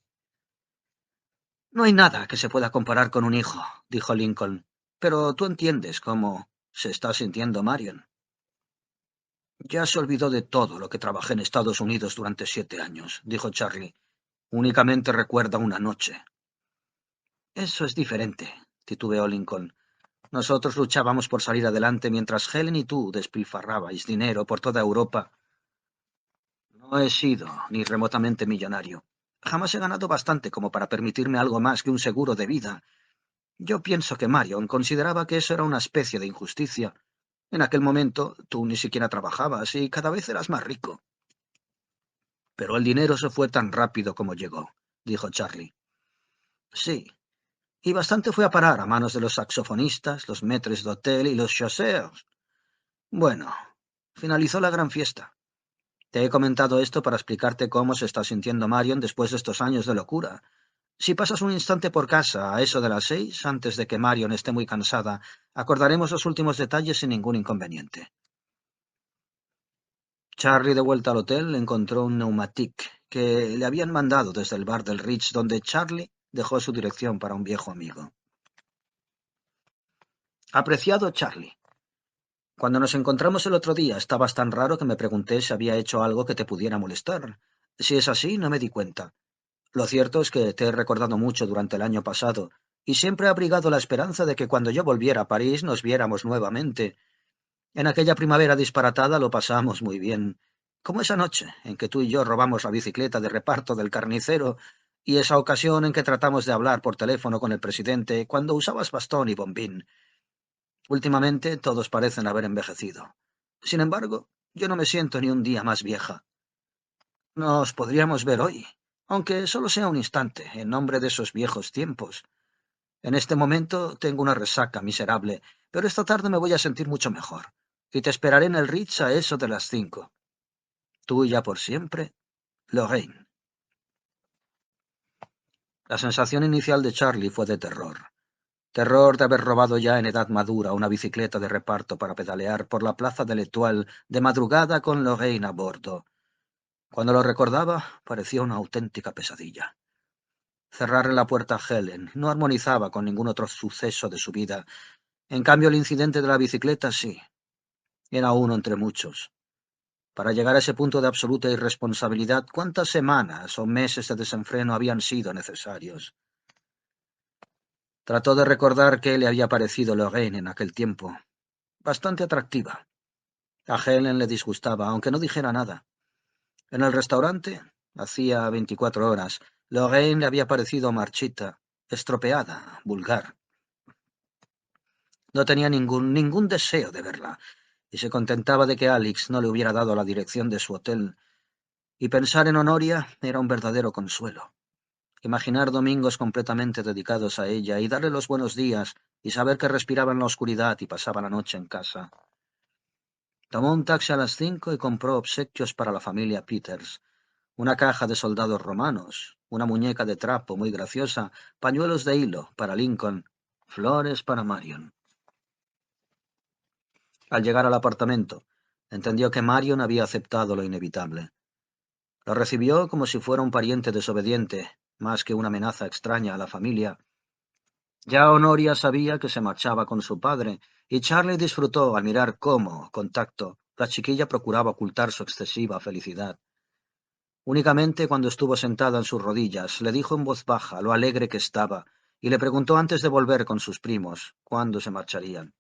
«No hay nada que se pueda comparar con un hijo», dijo Lincoln, «pero tú entiendes cómo se está sintiendo Marion». «Ya se olvidó de todo lo que trabajé en Estados Unidos durante 7 años», dijo Charlie. «Únicamente recuerda una noche». «Eso es diferente», titubeó Lincoln. «Nosotros luchábamos por salir adelante mientras Helen y tú despilfarrabais dinero por toda Europa». «No he sido ni remotamente millonario. Jamás he ganado bastante como para permitirme algo más que un seguro de vida. Yo pienso que Marion consideraba que eso era una especie de injusticia. En aquel momento tú ni siquiera trabajabas y cada vez eras más rico». «Pero el dinero se fue tan rápido como llegó», dijo Charlie. «Sí, y bastante fue a parar a manos de los saxofonistas, los maîtres d'hôtel y los chasseurs. Bueno, finalizó la gran fiesta. Te he comentado esto para explicarte cómo se está sintiendo Marion después de estos años de locura. Si pasas un instante por casa a eso de las 6, antes de que Marion esté muy cansada, acordaremos los últimos detalles sin ningún inconveniente». Charlie, de vuelta al hotel, encontró un Pneumatique que le habían mandado desde el bar del Ritz, donde Charlie dejó su dirección para un viejo amigo. «Apreciado Charlie, cuando nos encontramos el otro día estabas tan raro que me pregunté si había hecho algo que te pudiera molestar. Si es así, no me di cuenta. Lo cierto es que te he recordado mucho durante el año pasado, y siempre he abrigado la esperanza de que cuando yo volviera a París nos viéramos nuevamente. En aquella primavera disparatada lo pasamos muy bien, como esa noche en que tú y yo robamos la bicicleta de reparto del carnicero, y esa ocasión en que tratamos de hablar por teléfono con el presidente cuando usabas bastón y bombín. Últimamente todos parecen haber envejecido. Sin embargo, yo no me siento ni un día más vieja. Nos podríamos ver hoy, aunque solo sea un instante, en nombre de esos viejos tiempos. En este momento tengo una resaca miserable, pero esta tarde me voy a sentir mucho mejor, y te esperaré en el Ritz a eso de las 5. Tuya por siempre, Lorraine. La sensación inicial de Charlie fue de terror. Terror de haber robado ya en edad madura una bicicleta de reparto para pedalear por la plaza de l'Étoile de madrugada con Lorraine a bordo. Cuando lo recordaba, parecía una auténtica pesadilla. Cerrarle la puerta a Helen no armonizaba con ningún otro suceso de su vida. En cambio, el incidente de la bicicleta sí. Era uno entre muchos. Para llegar a ese punto de absoluta irresponsabilidad, ¿cuántas semanas o meses de desenfreno habían sido necesarios? Trató de recordar qué le había parecido Lorraine en aquel tiempo. Bastante atractiva. A Helen le disgustaba, aunque no dijera nada. En el restaurante, hacía 24 horas, Lorraine le había parecido marchita, estropeada, vulgar. No tenía ningún deseo de verla, y se contentaba de que Alex no le hubiera dado la dirección de su hotel. Y pensar en Honoria era un verdadero consuelo. Imaginar domingos completamente dedicados a ella y darle los buenos días y saber que respiraba en la oscuridad y pasaba la noche en casa. Tomó un taxi a las 5 y compró obsequios para la familia Peters. Una caja de soldados romanos, una muñeca de trapo muy graciosa, pañuelos de hilo para Lincoln, flores para Marion. Al llegar al apartamento, entendió que Marion había aceptado lo inevitable. Lo recibió como si fuera un pariente desobediente, más que una amenaza extraña a la familia. Ya Honoria sabía que se marchaba con su padre, y Charlie disfrutó al mirar cómo, con tacto, la chiquilla procuraba ocultar su excesiva felicidad. Únicamente cuando estuvo sentada en sus rodillas, le dijo en voz baja lo alegre que estaba, y le preguntó antes de volver con sus primos cuándo se marcharían.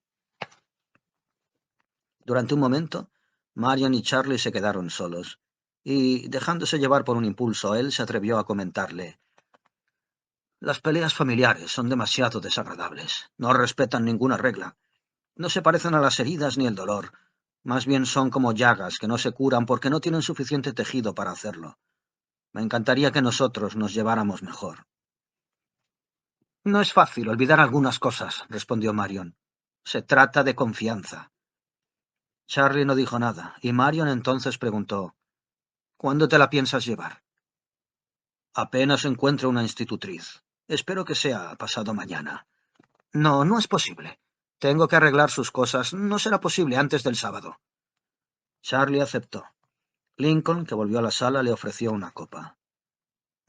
Durante un momento, Marion y Charlie se quedaron solos, y, dejándose llevar por un impulso, él se atrevió a comentarle: «Las peleas familiares son demasiado desagradables, no respetan ninguna regla. No se parecen a las heridas ni el dolor. Más bien son como llagas que no se curan porque no tienen suficiente tejido para hacerlo. Me encantaría que nosotros nos lleváramos mejor». «No es fácil olvidar algunas cosas», respondió Marion. «Se trata de confianza». Charlie no dijo nada, y Marion entonces preguntó: «¿Cuándo te la piensas llevar?» «Apenas encuentro una institutriz. Espero que sea pasado mañana». «No, no es posible. Tengo que arreglar sus cosas. No será posible antes del sábado». Charlie aceptó. Lincoln, que volvió a la sala, le ofreció una copa.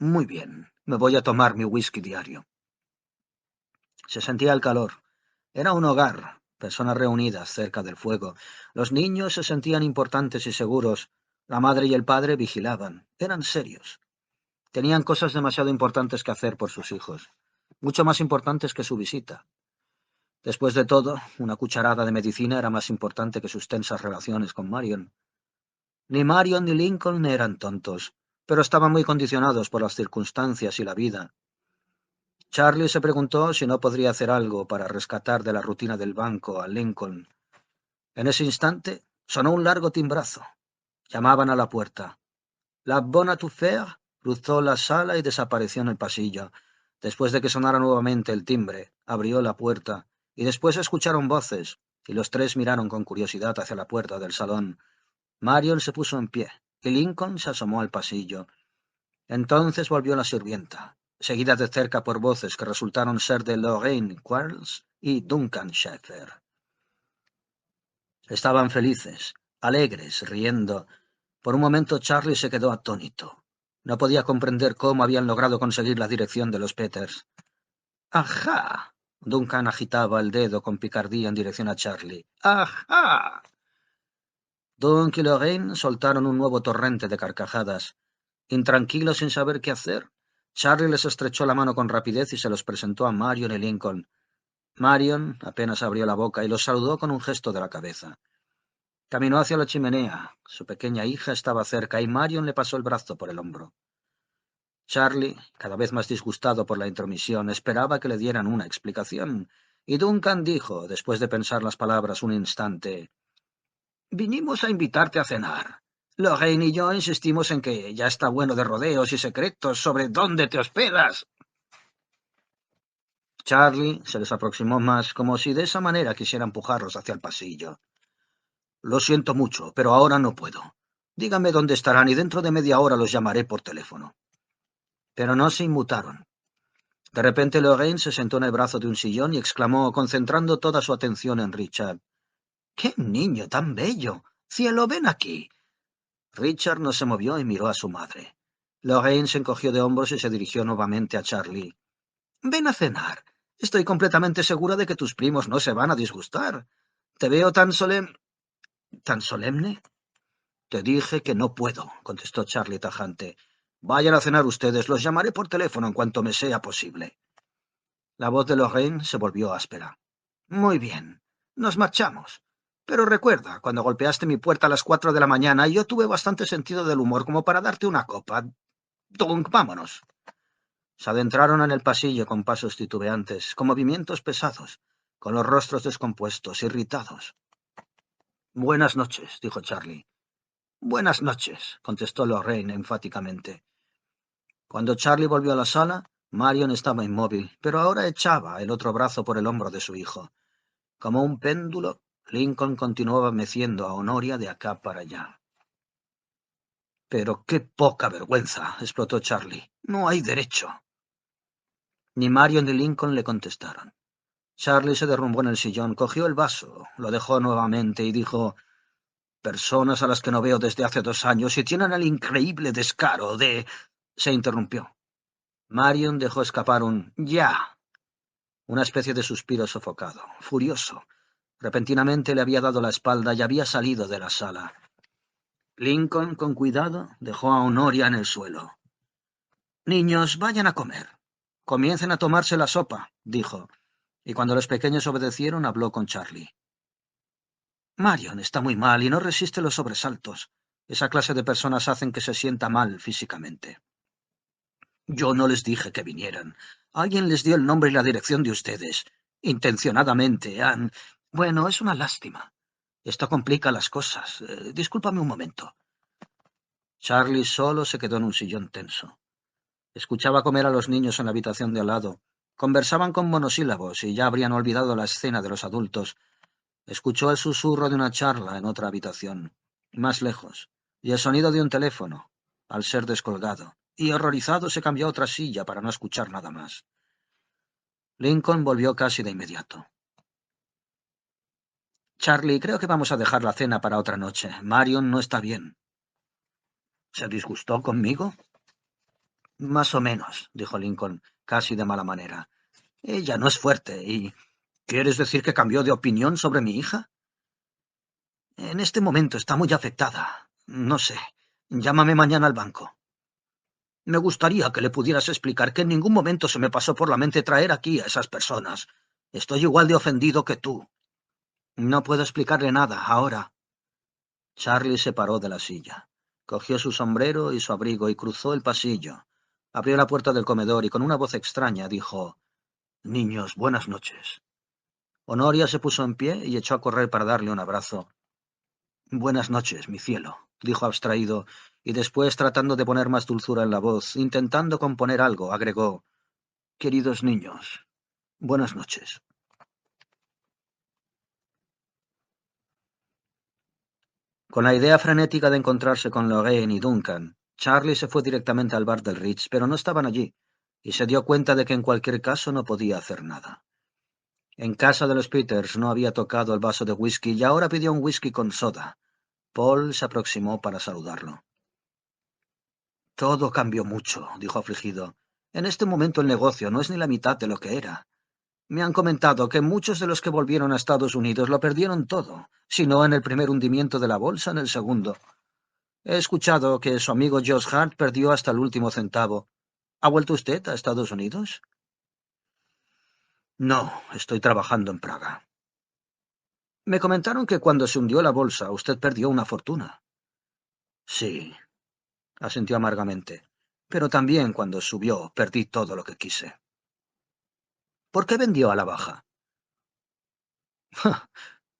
«Muy bien, me voy a tomar mi whisky diario». Se sentía el calor. Era un hogar, personas reunidas cerca del fuego. Los niños se sentían importantes y seguros. La madre y el padre vigilaban. Eran serios. Tenían cosas demasiado importantes que hacer por sus hijos. Mucho más importantes que su visita. Después de todo, una cucharada de medicina era más importante que sus tensas relaciones con Marion. Ni Marion ni Lincoln eran tontos, pero estaban muy condicionados por las circunstancias y la vida. Charlie se preguntó si no podría hacer algo para rescatar de la rutina del banco a Lincoln. En ese instante sonó un largo timbrazo. Llamaban a la puerta. La bonne à tout faire cruzó la sala y desapareció en el pasillo. Después de que sonara nuevamente el timbre, abrió la puerta, y después escucharon voces, y los tres miraron con curiosidad hacia la puerta del salón. Marion se puso en pie, y Lincoln se asomó al pasillo. Entonces volvió la sirvienta, seguida de cerca por voces que resultaron ser de Lorraine Quarles y Duncan Schaeffer. Estaban felices, alegres, riendo. Por un momento Charlie se quedó atónito. No podía comprender cómo habían logrado conseguir la dirección de los Peters. ¡Ajá! Duncan agitaba el dedo con picardía en dirección a Charlie. ¡Ajá! Dunk y Lorraine soltaron un nuevo torrente de carcajadas. Intranquilos sin saber qué hacer, Charlie les estrechó la mano con rapidez y se los presentó a Marion y Lincoln. Marion apenas abrió la boca y los saludó con un gesto de la cabeza. Caminó hacia la chimenea. Su pequeña hija estaba cerca y Marion le pasó el brazo por el hombro. Charlie, cada vez más disgustado por la intromisión, esperaba que le dieran una explicación, y Duncan dijo, después de pensar las palabras un instante: «Vinimos a invitarte a cenar. Lorraine y yo insistimos en que ya está bueno de rodeos y secretos sobre dónde te hospedas». Charlie se les aproximó más, como si de esa manera quisiera empujarlos hacia el pasillo. «Lo siento mucho, pero ahora no puedo. Díganme dónde estarán y dentro de media hora los llamaré por teléfono». Pero no se inmutaron. De repente Lorraine se sentó en el brazo de un sillón y exclamó, concentrando toda su atención en Richard. —¡Qué niño tan bello! ¡Cielo, ven aquí! Richard no se movió y miró a su madre. Lorraine se encogió de hombros y se dirigió nuevamente a Charlie. —Ven a cenar. Estoy completamente segura de que tus primos no se van a disgustar. Te veo tan solemne. ¿Tan solemne? Te dije que no puedo, contestó Charlie tajante. Vayan a cenar ustedes, los llamaré por teléfono en cuanto me sea posible. La voz de Lorraine se volvió áspera. Muy bien, nos marchamos. Pero recuerda, cuando golpeaste mi puerta a las 4 de la mañana, yo tuve bastante sentido del humor como para darte una copa. Dunk, vámonos. Se adentraron en el pasillo con pasos titubeantes, con movimientos pesados, con los rostros descompuestos, irritados. Buenas noches, dijo Charlie. Buenas noches, contestó Lorraine enfáticamente. Cuando Charlie volvió a la sala, Marion estaba inmóvil, pero ahora echaba el otro brazo por el hombro de su hijo. Como un péndulo, Lincoln continuaba meciendo a Honoria de acá para allá. —¡Pero qué poca vergüenza! —explotó Charlie. —No hay derecho. Ni Marion ni Lincoln le contestaron. Charlie se derrumbó en el sillón, cogió el vaso, lo dejó nuevamente y dijo: «Personas a las que no veo desde hace 2 años y tienen el increíble descaro de...» Se interrumpió. Marion dejó escapar un «ya», una especie de suspiro sofocado, furioso. Repentinamente le había dado la espalda y había salido de la sala. Lincoln, con cuidado, dejó a Honoria en el suelo. «Niños, vayan a comer. Comiencen a tomarse la sopa», dijo, y cuando los pequeños obedecieron, habló con Charlie. «Marion está muy mal y no resiste los sobresaltos. Esa clase de personas hacen que se sienta mal físicamente». «Yo no les dije que vinieran. Alguien les dio el nombre y la dirección de ustedes. Intencionadamente han... Bueno, es una lástima. Esto complica las cosas. Discúlpame un momento». Charlie solo se quedó en un sillón tenso. Escuchaba comer a los niños en la habitación de al lado. Conversaban con monosílabos y ya habrían olvidado la escena de los adultos. Escuchó el susurro de una charla en otra habitación, más lejos, y el sonido de un teléfono, al ser descolgado, y horrorizado se cambió a otra silla para no escuchar nada más. Lincoln volvió casi de inmediato. «Charlie, creo que vamos a dejar la cena para otra noche. Marion no está bien». «¿Se disgustó conmigo?» «Más o menos», dijo Lincoln, casi de mala manera. «Ella no es fuerte y... ¿Quieres decir que cambió de opinión sobre mi hija?» «En este momento está muy afectada. No sé. Llámame mañana al banco». «Me gustaría que le pudieras explicar que en ningún momento se me pasó por la mente traer aquí a esas personas. Estoy igual de ofendido que tú». «No puedo explicarle nada ahora». Charlie se paró de la silla. Cogió su sombrero y su abrigo y cruzó el pasillo. Abrió la puerta del comedor y con una voz extraña dijo: «Niños, buenas noches». Honoria se puso en pie y echó a correr para darle un abrazo. «Buenas noches, mi cielo», dijo abstraído, y después, tratando de poner más dulzura en la voz, intentando componer algo, agregó: «Queridos niños, buenas noches». Con la idea frenética de encontrarse con Lorraine y Duncan, Charlie se fue directamente al bar del Ritz, pero no estaban allí, y se dio cuenta de que en cualquier caso no podía hacer nada. En casa de los Peters no había tocado el vaso de whisky y ahora pidió un whisky con soda. Paul se aproximó para saludarlo. «Todo cambió mucho», dijo afligido. «En este momento el negocio no es ni la mitad de lo que era. Me han comentado que muchos de los que volvieron a Estados Unidos lo perdieron todo, si no en el primer hundimiento de la bolsa, en el segundo. He escuchado que su amigo Josh Hart perdió hasta el último centavo. ¿Ha vuelto usted a Estados Unidos?» «No, estoy trabajando en Praga». «Me comentaron que cuando se hundió la bolsa usted perdió una fortuna». «Sí», asintió amargamente, «pero también cuando subió perdí todo lo que quise». «¿Por qué vendió a la baja?»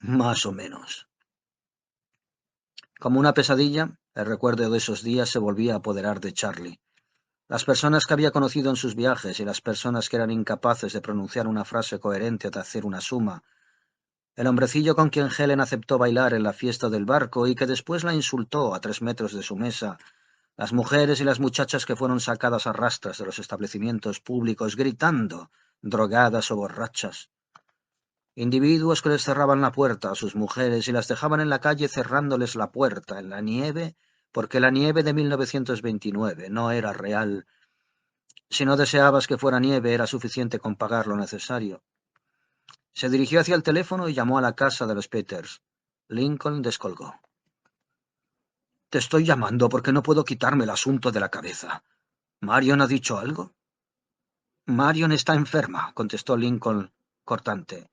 «Más o menos». Como una pesadilla, el recuerdo de esos días se volvía a apoderar de Charlie. Las personas que había conocido en sus viajes y las personas que eran incapaces de pronunciar una frase coherente o de hacer una suma. El hombrecillo con quien Helen aceptó bailar en la fiesta del barco y que después la insultó a 3 metros de su mesa. Las mujeres y las muchachas que fueron sacadas a rastras de los establecimientos públicos gritando, drogadas o borrachas. Individuos que les cerraban la puerta a sus mujeres y las dejaban en la calle cerrándoles la puerta en la nieve, porque la nieve de 1929 no era real. Si no deseabas que fuera nieve, era suficiente con pagar lo necesario. Se dirigió hacia el teléfono y llamó a la casa de los Peters. Lincoln descolgó. Te estoy llamando porque no puedo quitarme el asunto de la cabeza. ¿Marion ha dicho algo? Marion está enferma, contestó Lincoln cortante.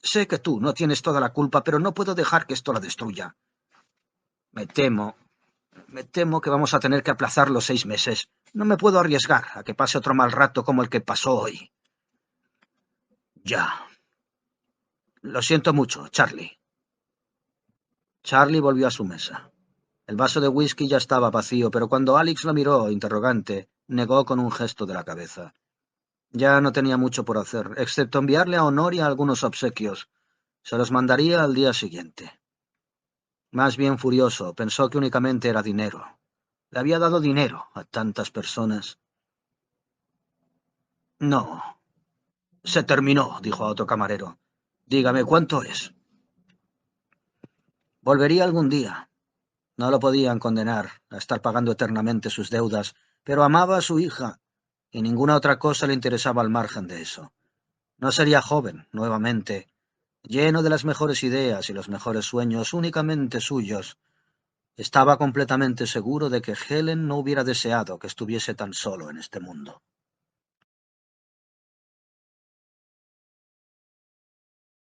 Sé que tú no tienes toda la culpa, pero no puedo dejar que esto la destruya. Me temo que vamos a tener que aplazarlo 6 meses. No me puedo arriesgar a que pase otro mal rato como el que pasó hoy. Ya. Lo siento mucho, Charlie. Charlie volvió a su mesa. El vaso de whisky ya estaba vacío, pero cuando Alex lo miró, interrogante, negó con un gesto de la cabeza. Ya no tenía mucho por hacer, excepto enviarle a Honoria algunos obsequios. Se los mandaría al día siguiente. Más bien furioso, pensó que únicamente era dinero. Le había dado dinero a tantas personas. No. Se terminó, dijo a otro camarero. Dígame, ¿cuánto es? Volvería algún día. No lo podían condenar a estar pagando eternamente sus deudas, pero amaba a su hija, y ninguna otra cosa le interesaba al margen de eso. No sería joven, nuevamente, lleno de las mejores ideas y los mejores sueños únicamente suyos. Estaba completamente seguro de que Helen no hubiera deseado que estuviese tan solo en este mundo.